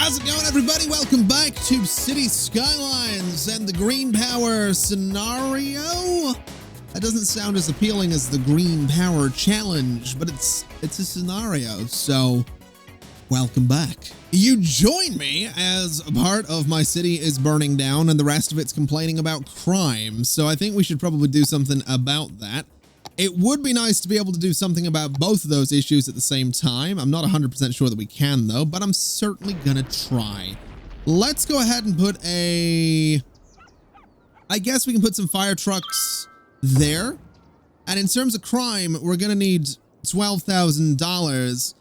How's it going, everybody? Welcome back to City Skylines and the green power scenario. That doesn't sound as appealing as the green power challenge, but it's a scenario, so welcome back. You join me as a part of my city is burning down and the rest of it's complaining about crime, so I think we should probably do something about that. It would be nice to be able to do something about both of those issues at the same time. I'm not 100% sure that we can, though, but I'm certainly gonna try. Let's go ahead and put I guess we can put some fire trucks there. And in terms of crime, we're gonna need $12,000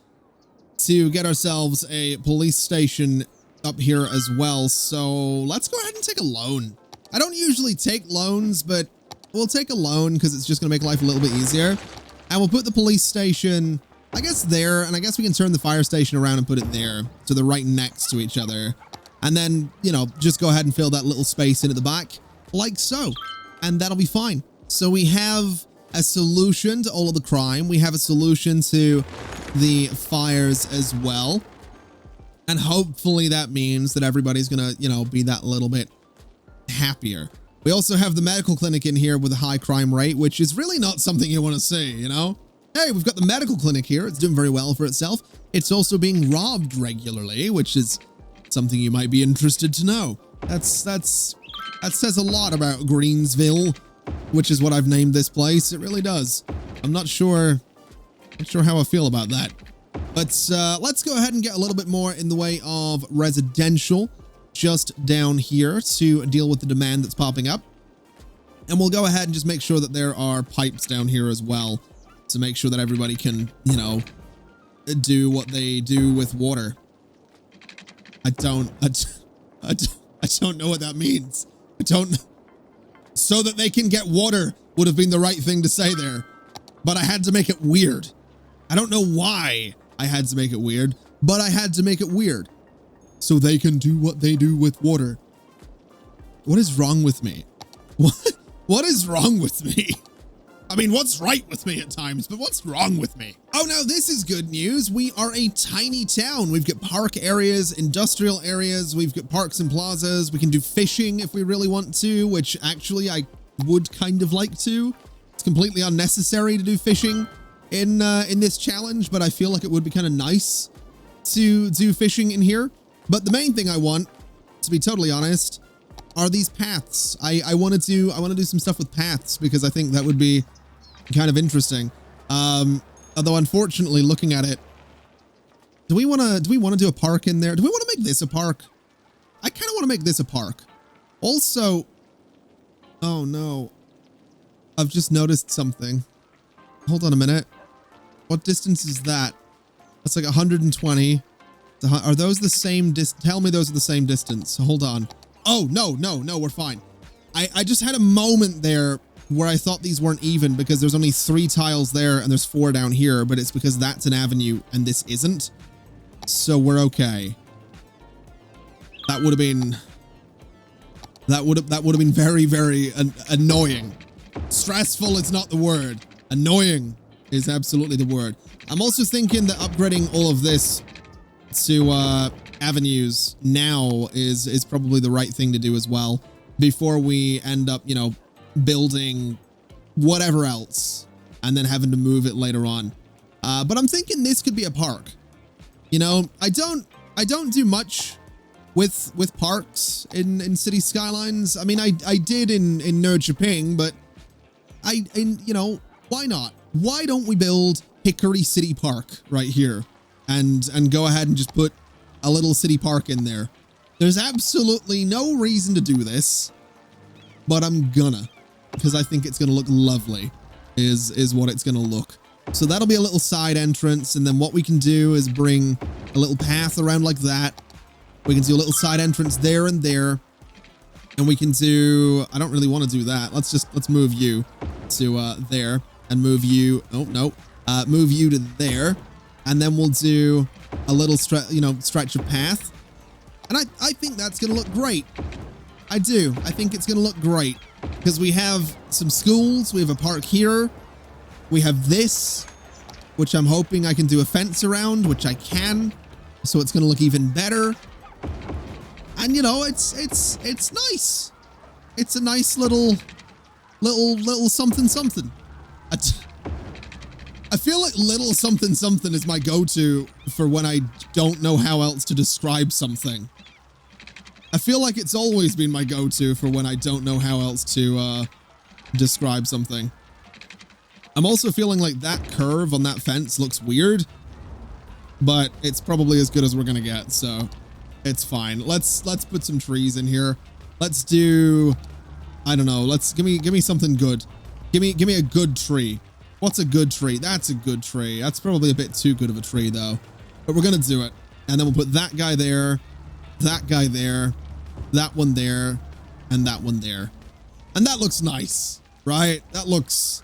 to get ourselves a police station up here as well. So let's go ahead and take a loan. I don't usually take loans, but we'll take a loan because it's just going to make life a little bit easier. And we'll put the police station, I guess, there. And I guess we can turn the fire station around and put it there. So they're right next to each other. And then, you know, just go ahead and fill that little space in at the back like so. And that'll be fine. So we have a solution to all of the crime. We have a solution to the fires as well. And hopefully that means that everybody's going to, you know, be that little bit happier. We also have the medical clinic in here with a high crime rate, which is really not something you want to see, you know? Hey, we've got the medical clinic here. It's doing very well for itself. It's also being robbed regularly, which is something you might be interested to know. That says a lot about Greensville, which is what I've named this place. It really does. I'm not sure how I feel about that. But let's go ahead and get a little bit more in the way of residential just down here to deal with the demand that's popping up. And we'll go ahead and just make sure that there are pipes down here as well to make sure that everybody can, you know, do what they do with water. I don't know what that means. So that they can get water would have been the right thing to say there, but I had to make it weird. I don't know why I had to make it weird, but I had to make it weird. So they can do what they do with water. What is wrong with me? What is wrong with me? I mean, what's right with me at times, but what's wrong with me? Oh, now this is good news. We are a tiny town. We've got park areas, industrial areas. We've got parks and plazas. We can do fishing if we really want to, which actually I would kind of like to. It's completely unnecessary to do fishing in this challenge, but I feel like it would be kind of nice to do fishing in here. But the main thing I want, to be totally honest, are these paths. I want to do some stuff with paths because I think that would be kind of interesting. Although unfortunately, looking at it, do we want to do a park in there? Do we want to make this a park? I kind of want to make this a park. Also, oh no, I've just noticed something. Hold on a minute. What distance is that? That's like 120. Are those the same tell me those are the same distance. Hold on. Oh, no, we're fine. I just had a moment there where I thought these weren't even because there's only 3 tiles there and there's 4 down here, but it's because that's an avenue and this isn't. So we're okay. That would have been very, very annoying. Stressful is not the word. Annoying is absolutely the word. I'm also thinking that upgrading all of this to avenues now is probably the right thing to do as well before we end up, you know, building whatever else and then having to move it later on. But I'm thinking this could be a park. You know, I don't do much with parks in City Skylines. I mean, I did in Nerd Japan, but you know, why not? Why don't we build Hickory City Park right here? And go ahead and just put a little city park in there. There's absolutely no reason to do this, but I'm gonna, because I think it's gonna look lovely, is what it's gonna look. So that'll be a little side entrance, and then what we can do is bring a little path around like that. We can do a little side entrance there and there, and we can do, I don't really want to do that. Let's move you to there, and move you, oh no, move you to there. And then we'll do a little stretch of path. And I think that's going to look great. I do. I think it's going to look great because we have some schools. We have a park here. We have this, which I'm hoping I can do a fence around, which I can. So it's going to look even better. And you know, it's nice. It's a nice little something something. I feel like little something something is my go-to for when I don't know how else to describe something. I feel like it's always been my go-to for when I don't know how else to describe something. I'm also feeling like that curve on that fence looks weird, but it's probably as good as we're gonna get, so it's fine. Let's put some trees in here. Let's do, I don't know, give me something good. Give me a good tree. What's a good tree? That's a good tree. That's probably a bit too good of a tree though, but we're gonna do it. And then we'll put that guy there, that guy there, that one there, and that one there. And that looks nice, right? That looks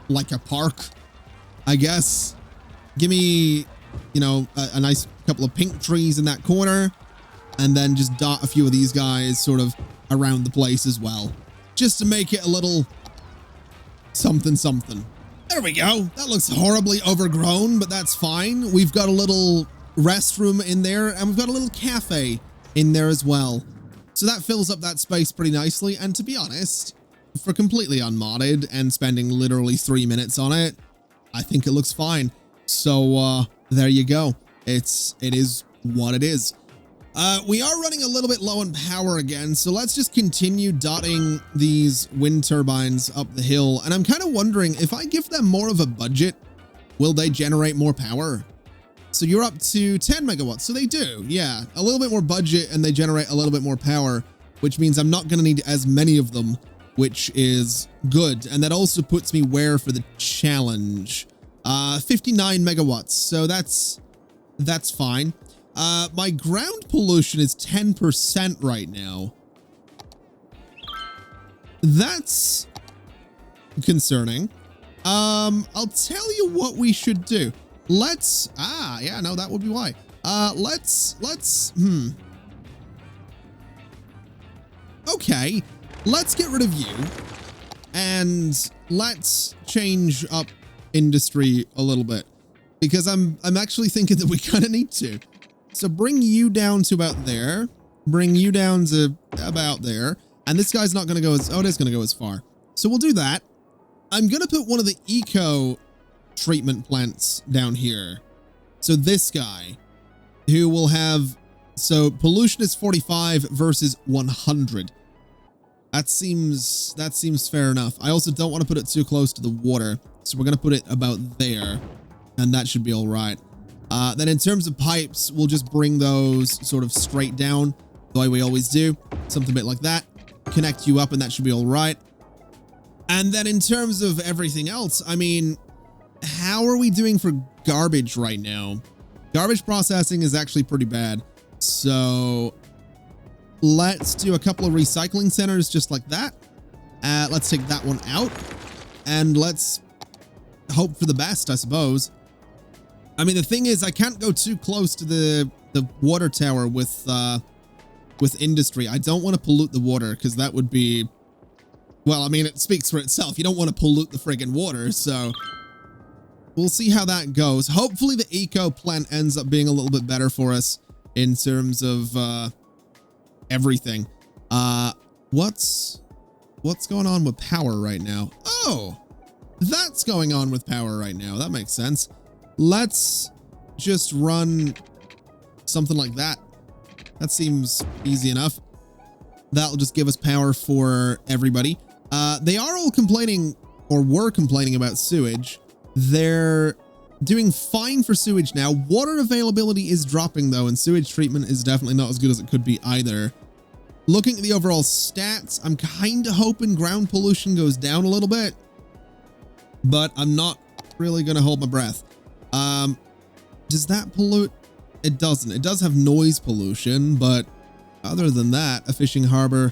like a park, I guess. Give me, you know, a nice couple of pink trees in that corner, and then just dot a few of these guys sort of around the place as well, just to make it a little something something. There we go. That looks horribly overgrown, but that's fine. We've got a little restroom in there, and we've got a little cafe in there as well. So that fills up that space pretty nicely. And to be honest, for completely unmodded and spending literally 3 minutes on it, I think it looks fine. So there you go. It is what it is. We are running a little bit low on power again, so let's just continue dotting these wind turbines up the hill. And I'm kind of wondering, if I give them more of a budget, will they generate more power? So you're up to 10 megawatts. So they do, yeah, a little bit more budget and they generate a little bit more power, which means I'm not going to need as many of them, which is good. And that also puts me where for the challenge? 59 megawatts. So that's fine. My ground pollution is 10% right now. That's concerning. I'll tell you what we should do. Yeah, no, that would be why. Okay, let's get rid of you and let's change up industry a little bit, because I'm actually thinking that we kind of need to. So bring you down to about there, bring you down to about there, and this guy's not going to go as, oh, it is going to go as far. So we'll do that. I'm going to put one of the eco treatment plants down here. So this guy who will have, so pollution is 45 versus 100. That seems fair enough. I also don't want to put it too close to the water. So we're going to put it about there, and that should be all right. Then in terms of pipes, we'll just bring those sort of straight down the way we always do. Something a bit like that. Connect you up and that should be all right. And then in terms of everything else, I mean, how are we doing for garbage right now? Garbage processing is actually pretty bad. So let's do a couple of recycling centers just like that. Let's take that one out and let's hope for the best, I suppose. I mean, the thing is, I can't go too close to the water tower with industry. I don't want to pollute the water because that would be, well, I mean, it speaks for itself. You don't want to pollute the friggin' water, so we'll see how that goes. Hopefully the eco plant ends up being a little bit better for us in terms of everything. What's going on with power right now? Oh, that's going on with power right now. That makes sense. Let's just run something like that. That seems easy enough. That'll just give us power for everybody. They are all complaining, or were complaining about sewage. They're doing fine for sewage now. Water availability is dropping though, and sewage treatment is definitely not as good as it could be either. Looking at the overall stats, I'm kind of hoping ground pollution goes down a little bit, but I'm not really going to hold my breath. Does that pollute? It doesn't. It does have noise pollution, but other than that, a fishing harbor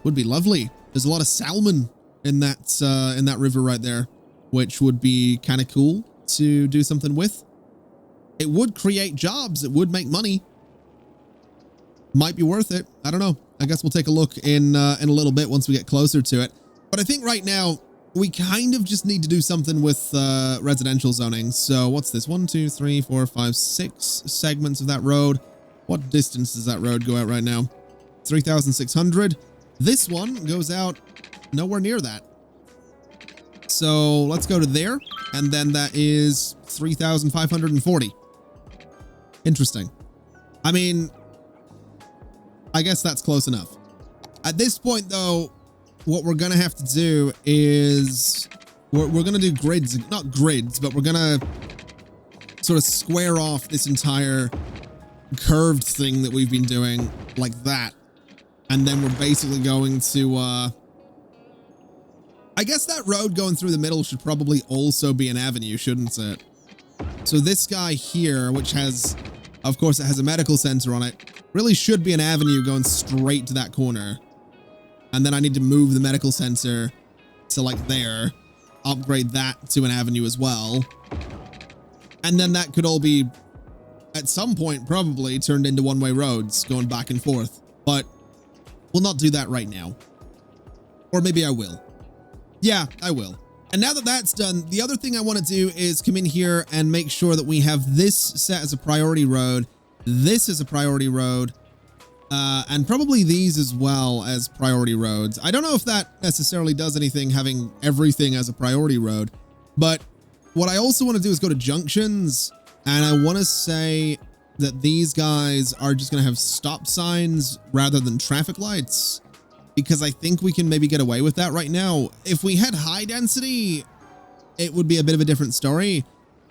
would be lovely. There's a lot of salmon in that river right there, which would be kind of cool to do something with. It would create jobs. It would make money. Might be worth it. I don't know. I guess we'll take a look in a little bit once we get closer to it. But I think right now we kind of just need to do something with residential zoning. So what's this? 1, 2, 3, 4, 5, 6 segments of that road. What distance does that road go out right now? 3,600. This one goes out nowhere near that. So let's go to there. And then that is 3,540. Interesting. I mean, I guess that's close enough. At this point, though, what we're going to have to do is we're going to do grids, not grids, but we're going to sort of square off this entire curved thing that we've been doing like that. And then we're basically going to, I guess that road going through the middle should probably also be an avenue, shouldn't it? So this guy here, which has, of course, it has a medical center on it, really should be an avenue going straight to that corner. And then I need to move the medical center to like there, upgrade that to an avenue as well. And then that could all be, at some point, probably turned into one-way roads going back and forth. But we'll not do that right now. Or maybe I will. Yeah, I will. And now that that's done, the other thing I want to do is come in here and make sure that we have this set as a priority road, this is a priority road, and probably these as well as priority roads. I don't know if that necessarily does anything, having everything as a priority road, but what I also want to do is go to junctions, and I want to say that these guys are just going to have stop signs rather than traffic lights, because I think we can maybe get away with that right now. If we had high density, it would be a bit of a different story,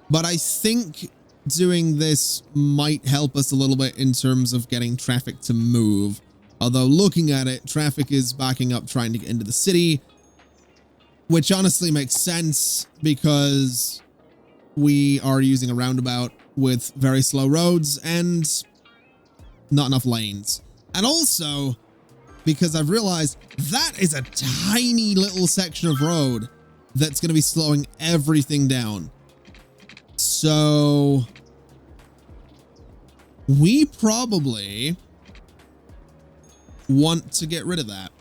but I think doing this might help us a little bit in terms of getting traffic to move. Although looking at it, traffic is backing up trying to get into the city, which honestly makes sense because we are using a roundabout with very slow roads and not enough lanes. And also because I've realized that is a tiny little section of road that's going to be slowing everything down. So we probably want to get rid of that.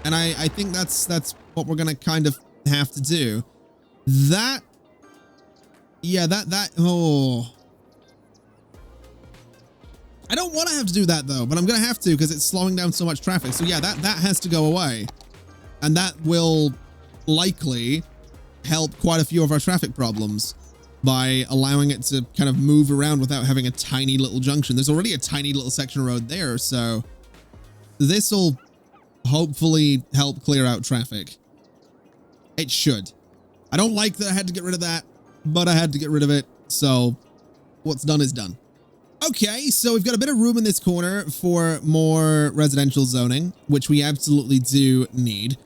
And I think that's what we're going to kind of have to do. That, yeah, oh. I don't want to have to do that though, but I'm going to have to because it's slowing down so much traffic. So yeah, that has to go away. And that will likely help quite a few of our traffic problems by allowing it to kind of move around without having a tiny little junction. There's already a tiny little section of road there, so this will hopefully help clear out traffic. It should. I don't like that I had to get rid of that, but I had to get rid of it, so what's done is done. Okay, so we've got a bit of room in this corner for more residential zoning, which we absolutely do need.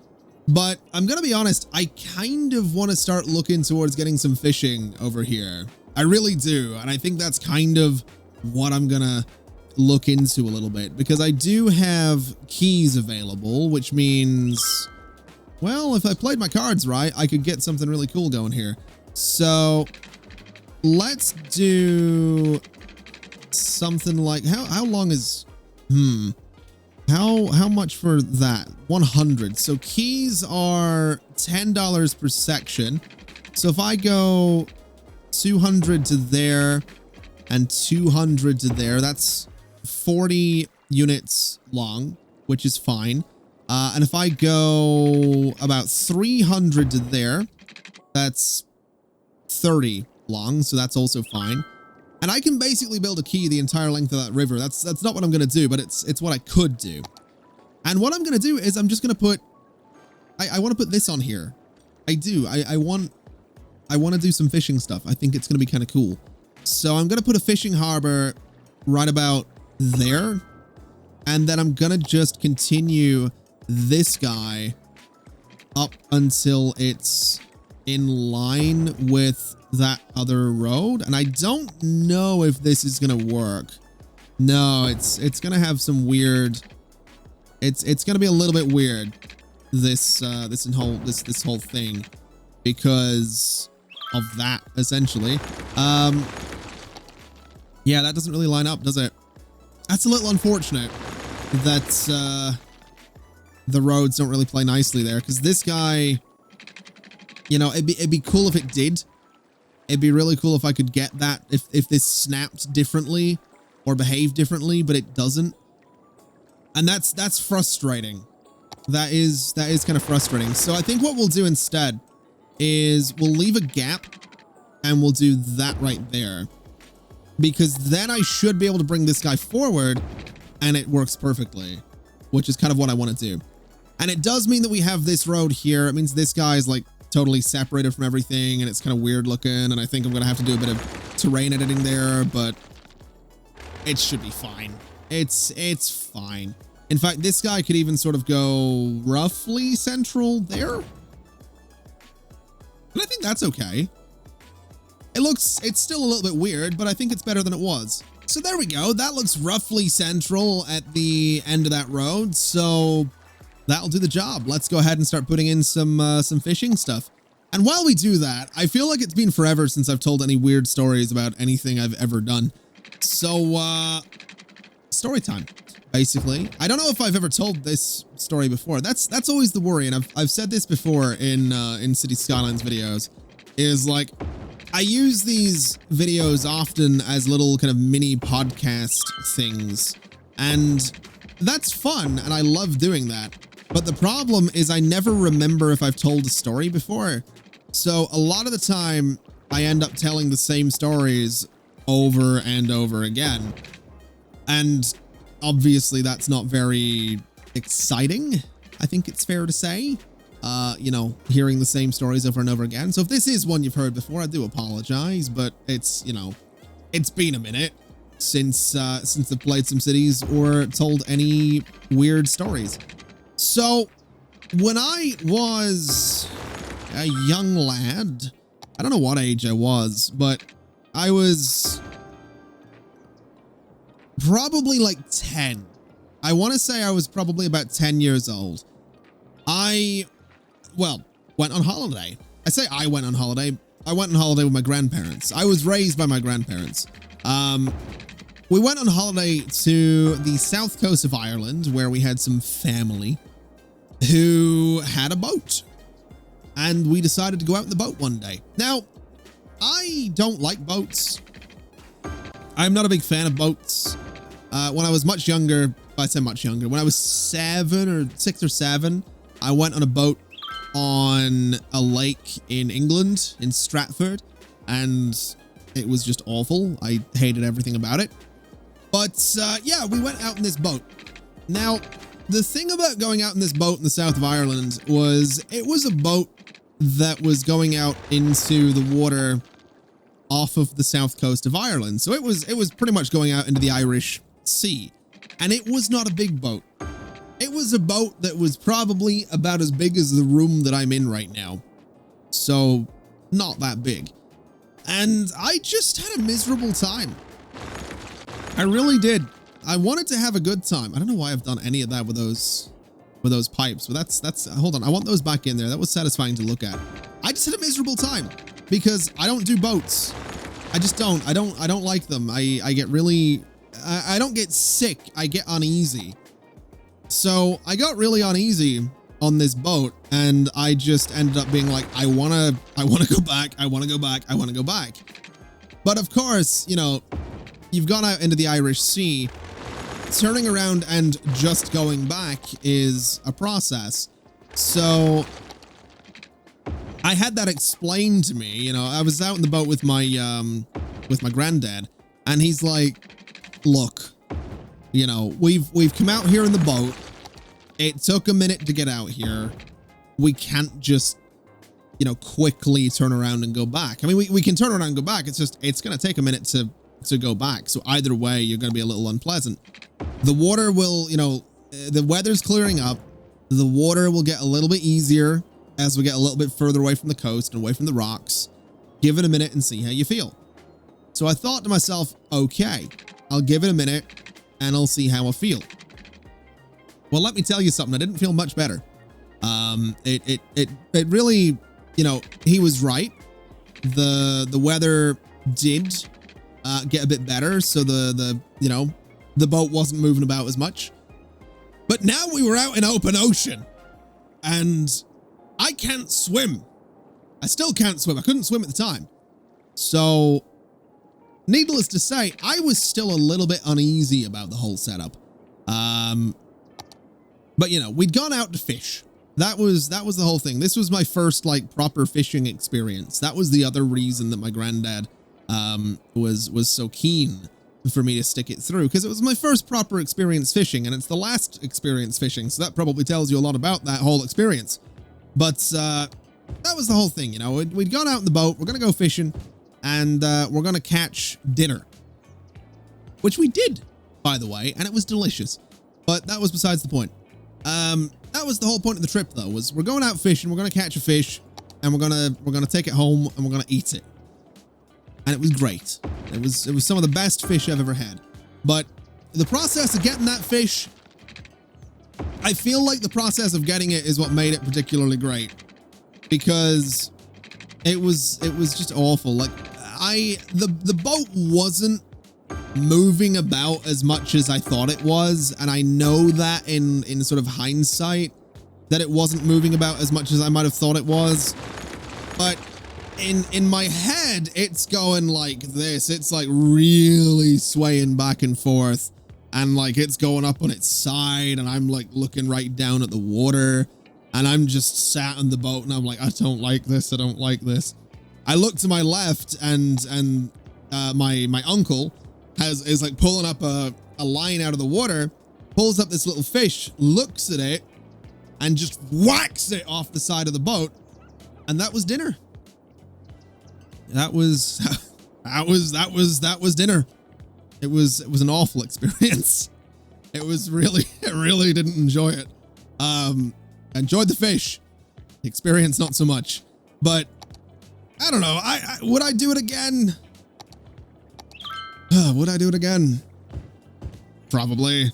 But I'm going to be honest, I kind of want to start looking towards getting some fishing over here. I really do. And I think that's kind of what I'm going to look into a little bit, because I do have keys available, which means, well, if I played my cards right, I could get something really cool going here. So let's do something like, how long is, how much for that? 100. So keys are $10 per section. So if I go 200 to there and 200 to there, that's 40 units long, which is fine. And if I go about 300 to there, that's 30 long. So that's also fine. And I can basically build a key the entire length of that river. That's not what I'm going to do, but it's what I could do. And what I'm going to do is I'm just going to put, I want to put this on here. I do. I want to do some fishing stuff. I think it's going to be kind of cool. So I'm going to put a fishing harbor right about there. And then I'm going to just continue this guy up until it's in line with that other road. And I don't know if this is going to work. No, it's going to have some weird, it's going to be a little bit weird, this whole thing, because of that, essentially. Yeah, that doesn't really line up, does it? That's a little unfortunate that the roads don't really play nicely there, because this guy, you know, it'd be cool if it did. It'd be really cool if I could get that, if this snapped differently or behave differently, but it doesn't. And that's frustrating. That is kind of frustrating. So I think what we'll do instead is we'll leave a gap and we'll do that right there, because then I should be able to bring this guy forward and it works perfectly, which is kind of what I want to do. And it does mean that we have this road here. It means this guy is like totally separated from everything and it's kind of weird looking. And I think I'm going to have to do a bit of terrain editing there, but it should be fine. It's fine. In fact, this guy could even sort of go roughly central there. And I think that's okay. It's still a little bit weird, but I think it's better than it was. So there we go. That looks roughly central at the end of that road. So that'll do the job. Let's go ahead and start putting in some fishing stuff. And while we do that, I feel like it's been forever since I've told any weird stories about anything I've ever done. So, story time, basically. I don't know if I've ever told this story before. That's always the worry. And I've said this before in City Skylines videos, is like, I use these videos often as little kind of mini podcast things, and that's fun, and I love doing that. But the problem is I never remember if I've told a story before. So a lot of the time I end up telling the same stories over and over again. And obviously that's not very exciting, I think it's fair to say. You know, hearing the same stories over and over again. So if this is one you've heard before, I do apologize, but it's, you know, it's been a minute since I've played some cities or told any weird stories. So when I was a young lad, I don't know what age I was, but I was probably like 10. I want to say I was probably about 10 years old. Well, went on holiday. I say I went on holiday. I went on holiday with my grandparents. I was raised by my grandparents. We went on holiday to the south coast of Ireland, where we had some family who had a boat. And we decided to go out in the boat one day. Now, I don't like boats. I'm not a big fan of boats. When I was much younger, I say much younger, when I was 6 or 7, I went on a boat on a lake in England, in Stratford, and it was just awful. I hated everything about it. But yeah, we went out in this boat. Now, the thing about going out in this boat in the south of Ireland was it was a boat that was going out into the water off of the south coast of Ireland. So it was pretty much going out into the Irish Sea. And it was not a big boat. It was a boat that was probably about as big as the room that I'm in right now. So not that big. And I just had a miserable time. I really did. I wanted to have a good time. I don't know why I've done any of that with those pipes, but that's hold on. I want those back in there. That was satisfying to look at. I just had a miserable time because I don't do boats. I just don't. I don't like them. I get really, I don't get sick. I get uneasy. So I got really uneasy on this boat, and I just ended up being like, I want to go back. I want to go back. I want to go back. But of course, you know, you've gone out into the Irish Sea. Turning around and just going back is a process. So I had that explained to me. You know, I was out in the boat with my granddad, and he's like, look, you know, we've come out here in the boat. It took a minute to get out here. We can't just, you know, quickly turn around and go back. I mean, we can turn around and go back. It's just, it's going to take a minute to go back. So either way, you're going to be a little unpleasant. The water will, you know, the weather's clearing up. The water will get a little bit easier as we get a little bit further away from the coast and away from the rocks. Give it a minute and see how you feel. So I thought to myself, okay, I'll give it a minute and I'll see how I feel. Well, let me tell you something. I didn't feel much better. It really, you know, he was right. The weather did get a bit better. So you know, the boat wasn't moving about as much. But now we were out in open ocean and I can't swim. I still can't swim. I couldn't swim at the time. So needless to say, I was still a little bit uneasy about the whole setup. But you know, we'd gone out to fish. That was the whole thing. This was my first like proper fishing experience. That was the other reason that my granddad was so keen for me to stick it through, because it was my first proper experience fishing, and it's the last experience fishing. So that probably tells you a lot about that whole experience. But that was the whole thing. You know, we'd gone out in the boat. We're gonna go fishing, and we're gonna catch dinner, which we did, by the way, and it was delicious. But that was besides the point. That was the whole point of the trip, though, was we're going out fishing, we're going to catch a fish, and we're going to take it home, and we're going to eat it. And it was great. It was some of the best fish I've ever had. But the process of getting that fish, I feel like the process of getting it is what made it particularly great, because it was just awful. Like the boat wasn't moving about as much as I thought it was, and I know that in sort of hindsight that it wasn't moving about as much as I might have thought it was, but in my head it's going like this. It's like really swaying back and forth, and like it's going up on its side, and I'm like looking right down at the water, and I'm just sat on the boat, and I'm like, I don't like this. I don't like this. I look to my left, and my uncle is like pulling up a line out of the water, pulls up this little fish, looks at it, and just whacks it off the side of the boat. And that was dinner. That was dinner. It was an awful experience. I really didn't enjoy it. Enjoyed the fish. The experience, not so much. But I don't know. Would I do it again? Would I do it again? Probably.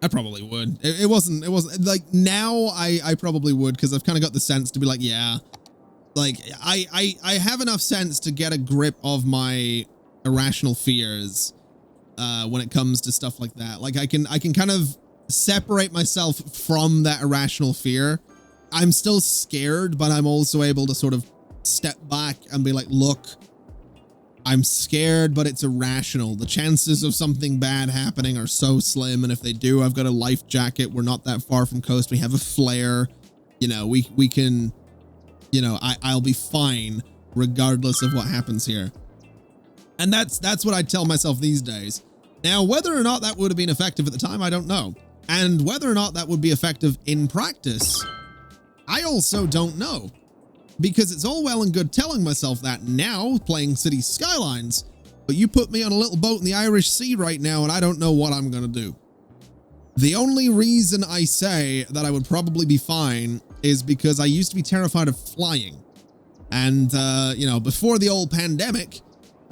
I probably would. It wasn't like, now I probably would, because I've kind of got the sense to be like, yeah, like I have enough sense to get a grip of my irrational fears when it comes to stuff like that. Like I can kind of separate myself from that irrational fear. I'm still scared, but I'm also able to sort of step back and be like, look, I'm scared, but it's irrational. The chances of something bad happening are so slim, and if they do, I've got a life jacket. We're not that far from coast. We have a flare. You know, we can, you know, I'll be fine regardless of what happens here. And that's what I tell myself these days. Now, whether or not that would have been effective at the time, I don't know. And whether or not that would be effective in practice, I also don't know. Because it's all well and good telling myself that now, playing City Skylines, but you put me on a little boat in the Irish Sea right now, and I don't know what I'm going to do. The only reason I say that I would probably be fine is because I used to be terrified of flying. And, you know, before the old pandemic,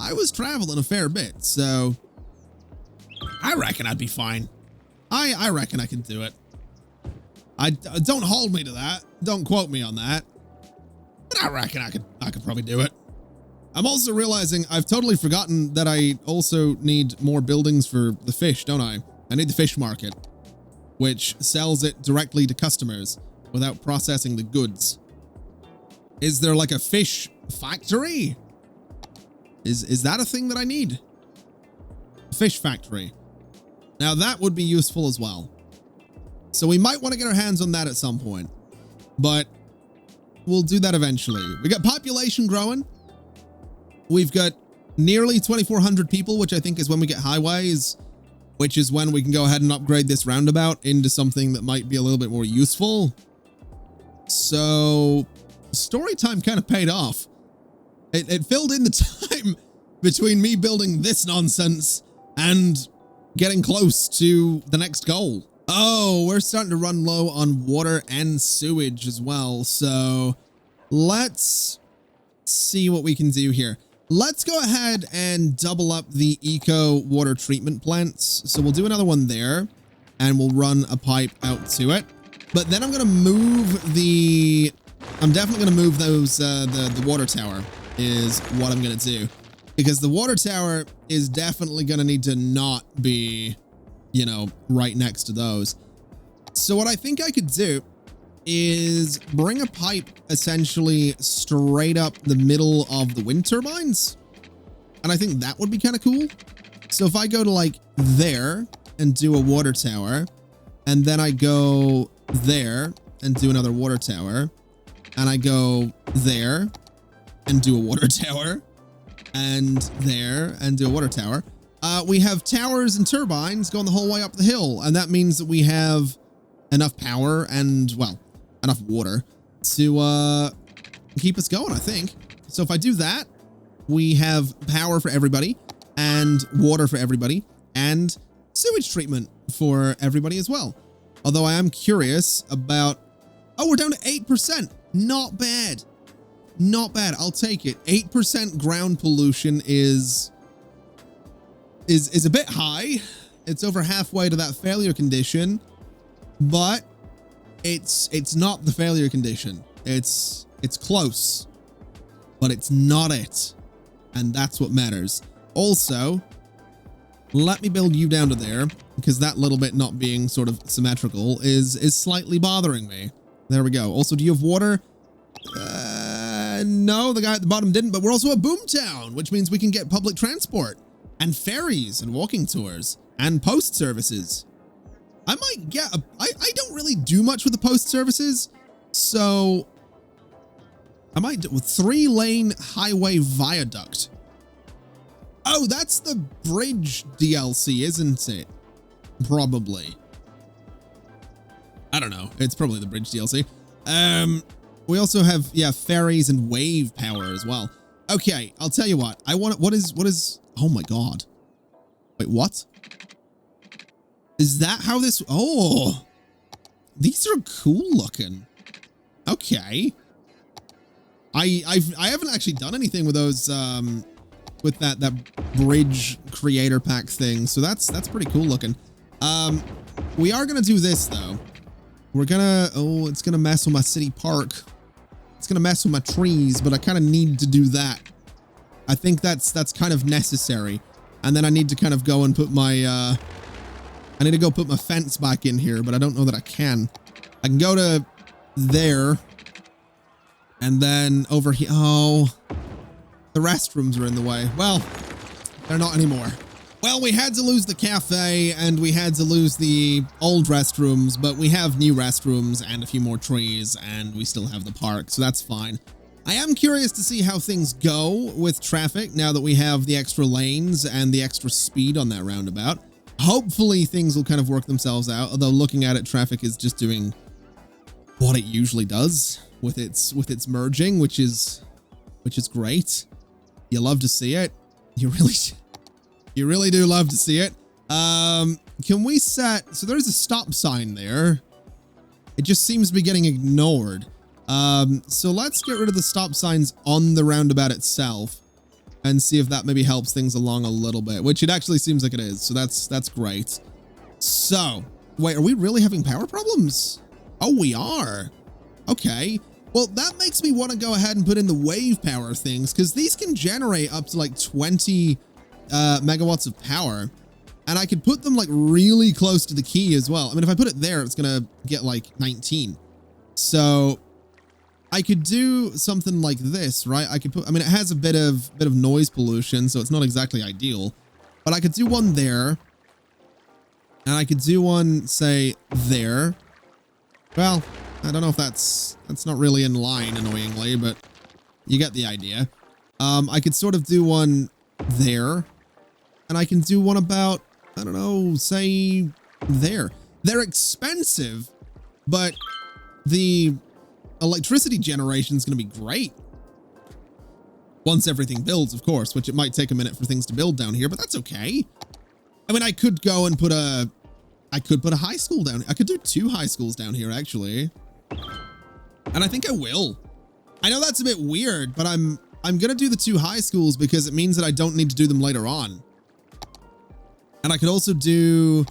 I was traveling a fair bit, so I reckon I'd be fine. I reckon I can do it. Don't hold me to that. Don't quote me on that. But I reckon I could probably do it. I'm also realizing I've totally forgotten that I also need more buildings for the fish, don't I? I need the fish market, which sells it directly to customers without processing the goods. Is there like a fish factory? Is that a thing that I need? A fish factory. Now that would be useful as well. So we might want to get our hands on that at some point, but we'll do that eventually. We got population growing. We've got nearly 2,400 people, which I think is when we get highways, which is when we can go ahead and upgrade this roundabout into something that might be a little bit more useful. So story time kind of paid off. It filled in the time between me building this nonsense and getting close to the next goal. Oh, we're starting to run low on water and sewage as well. So let's see what we can do here. Let's go ahead and double up the eco water treatment plants. So we'll do another one there, and we'll run a pipe out to it. But then I'm going to move I'm definitely going to move those, the water tower is what I'm going to do, because the water tower is definitely going to need to not be, you know, right next to those. So what I think I could do is bring a pipe essentially straight up the middle of the wind turbines. And I think that would be kind of cool. So if I go to like there and do a water tower, and then I go there and do another water tower, and I go there and do a water tower, and there and do a water tower, we have towers and turbines going the whole way up the hill. And that means that we have enough power and, well, enough water to keep us going, I think. So if I do that, we have power for everybody and water for everybody and sewage treatment for everybody as well. Although I am curious about, oh, we're down to 8%. Not bad. Not bad. I'll take it. 8% ground pollution is a bit high. It's over halfway to that failure condition, but it's not the failure condition. It's close, but it's not it. And that's what matters. Also, let me build you down to there, because that little bit not being sort of symmetrical is slightly bothering me. There we go. Also, do you have water? No, the guy at the bottom didn't, but we're also a boomtown, which means we can get public transport and ferries and walking tours and post services. I might get I don't really do much with the post services, so I might do a 3-lane highway viaduct. Oh, that's the bridge DLC, isn't it? Probably. I don't know. It's probably the bridge DLC. We also have, yeah, ferries and wave power as well. Okay, I'll tell you what. I want, what is, oh my God. Wait, what? Is that how this, oh, these are cool looking. Okay. I haven't actually done anything with those, with that bridge creator pack thing. So that's pretty cool looking. We are going to do this though. We're gonna, oh, it's gonna mess with my city park. It's gonna mess with my trees, but I kind of need to do that. I think that's kind of necessary. And then I need to kind of go and put my, I need to go put my fence back in here, but I don't know that I can. I can go to there. And then over here, oh, the restrooms are in the way. Well, they're not anymore. Well, we had to lose the cafe and we had to lose the old restrooms, but we have new restrooms and a few more trees and we still have the park, so that's fine. I am curious to see how things go with traffic now that we have the extra lanes and the extra speed on that roundabout. Hopefully things will kind of work themselves out, although looking at it, traffic is just doing what it usually does with its merging, which is great. You love to see it. You really do love to see it. Can we set, so there's a stop sign there. It just seems to be getting ignored. So let's get rid of the stop signs on the roundabout itself and see if that maybe helps things along a little bit, which it actually seems like it is. So that's great. So wait, are we really having power problems? Oh, we are. Okay. Well, that makes me want to go ahead and put in the wave power things, because these can generate up to like 20 megawatts of power, and I could put them like really close to the key as well. I mean, if I put it there, it's gonna get like 19. So I could do something like this, right? I could put, I mean, it has a bit of noise pollution, so it's not exactly ideal, but I could do one there, and I could do one, say, there. Well, I don't know if that's not really in line, annoyingly, but you get the idea. I could sort of do one there, and I can do one about, I don't know, say there. They're expensive, but the electricity generation is going to be great. Once everything builds, of course, which it might take a minute for things to build down here, but that's okay. I mean, I could go and put a high school down. I could do 2 high schools down here, actually. And I think I will. I know that's a bit weird, but I'm going to do the 2 high schools because it means that I don't need to do them later on. And I could also do,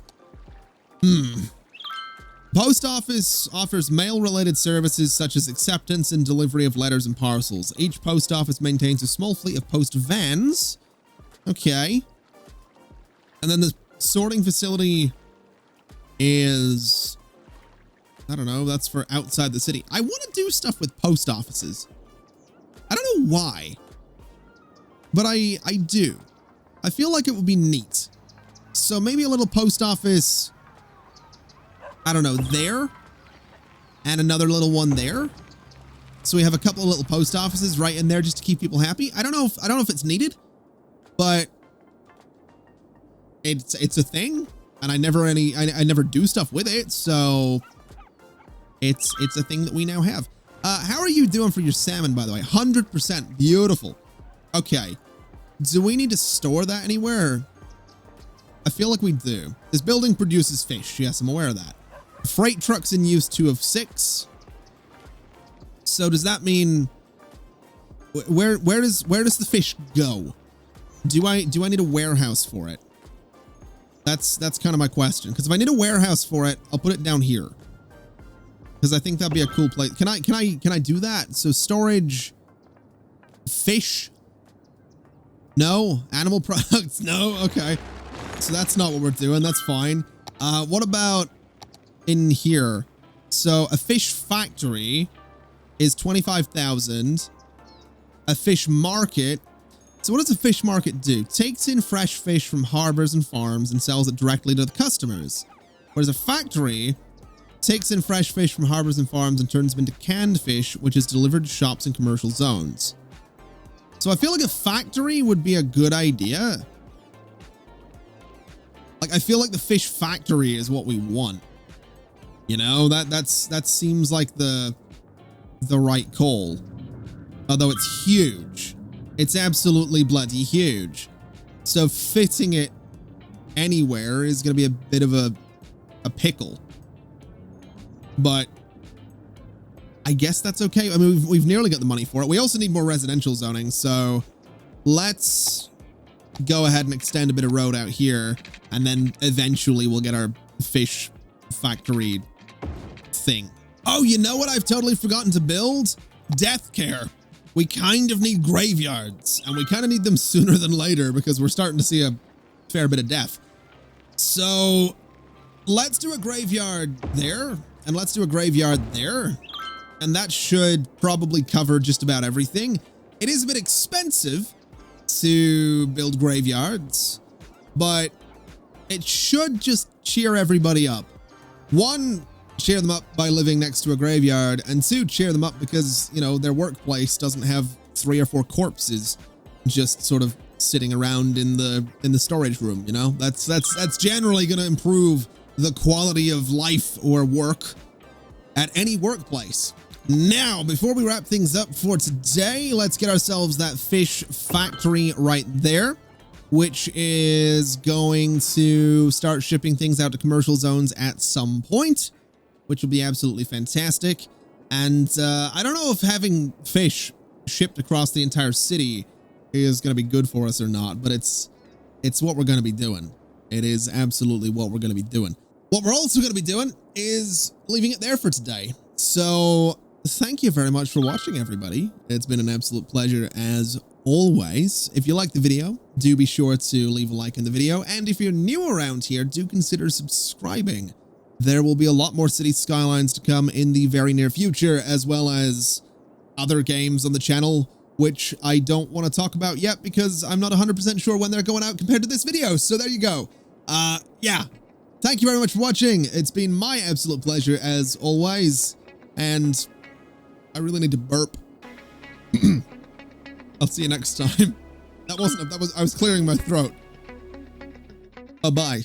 Post office offers mail-related services such as acceptance and delivery of letters and parcels. Each post office maintains a small fleet of post vans. Okay. And then the sorting facility is, I don't know, that's for outside the city. I want to do stuff with post offices. I don't know why. but I do. I feel like it would be neat. So maybe a little post office, I don't know, there, and another little one there. So we have a couple of little post offices right in there just to keep people happy. I don't know if it's needed, but it's a thing, and I never do stuff with it, so it's a thing that we now have. How are you doing for your salmon, by the way? 100%. Beautiful. Okay. Do we need to store that anywhere? I feel like we do. This building produces fish. Yes, I'm aware of that. Freight trucks in use 2 of 6. So does that mean where does the fish go? Do I need a warehouse for it? That's kind of my question. Because if I need a warehouse for it, I'll put it down here. Because I think that'd be a cool place. Can I do that? So storage, fish. No. Animal products. No. Okay. So that's not what we're doing. That's fine. What about in here? So a fish factory is 25,000. A fish market. So what does a fish market do? Takes in fresh fish from harbors and farms and sells it directly to the customers. Whereas a factory takes in fresh fish from harbors and farms and turns them into canned fish, which is delivered to shops and commercial zones. So I feel like a factory would be a good idea. Like, I feel like the fish factory is what we want. You know, that seems like the right call. Although it's huge. It's absolutely bloody huge. So fitting it anywhere is going to be a bit of a pickle. But I guess that's okay. I mean, we've nearly got the money for it. We also need more residential zoning. So let's go ahead and extend a bit of road out here. And then eventually we'll get our fish factory thing. Oh, you know what I've totally forgotten to build? Death care. We kind of need graveyards, and we kind of need them sooner than later because we're starting to see a fair bit of death. So let's do a graveyard there, and let's do a graveyard there. And that should probably cover just about everything. It is a bit expensive to build graveyards, but it should just cheer everybody up. 1, cheer them up by living next to a graveyard, and 2, cheer them up because, you know, their workplace doesn't have 3 or 4 corpses just sort of sitting around in the storage room. You know, that's generally going to improve the quality of life or work at any workplace. Now, before we wrap things up for today, let's get ourselves that fish factory right there, which is going to start shipping things out to commercial zones at some point, which will be absolutely fantastic. And I don't know if having fish shipped across the entire city is going to be good for us or not, but it's what we're going to be doing. It is absolutely what we're going to be doing. What we're also going to be doing is leaving it there for today. So thank you very much for watching, everybody. It's been an absolute pleasure as always. If you liked the video, do be sure to leave a like in the video. And if you're new around here, do consider subscribing. There will be a lot more City Skylines to come in the very near future, as well as other games on the channel, which I don't want to talk about yet because I'm not 100% sure when they're going out compared to this video. So there you go. Yeah. Thank you very much for watching. It's been my absolute pleasure as always. And I really need to burp. I'll see you next time. I was clearing my throat. Bye-bye.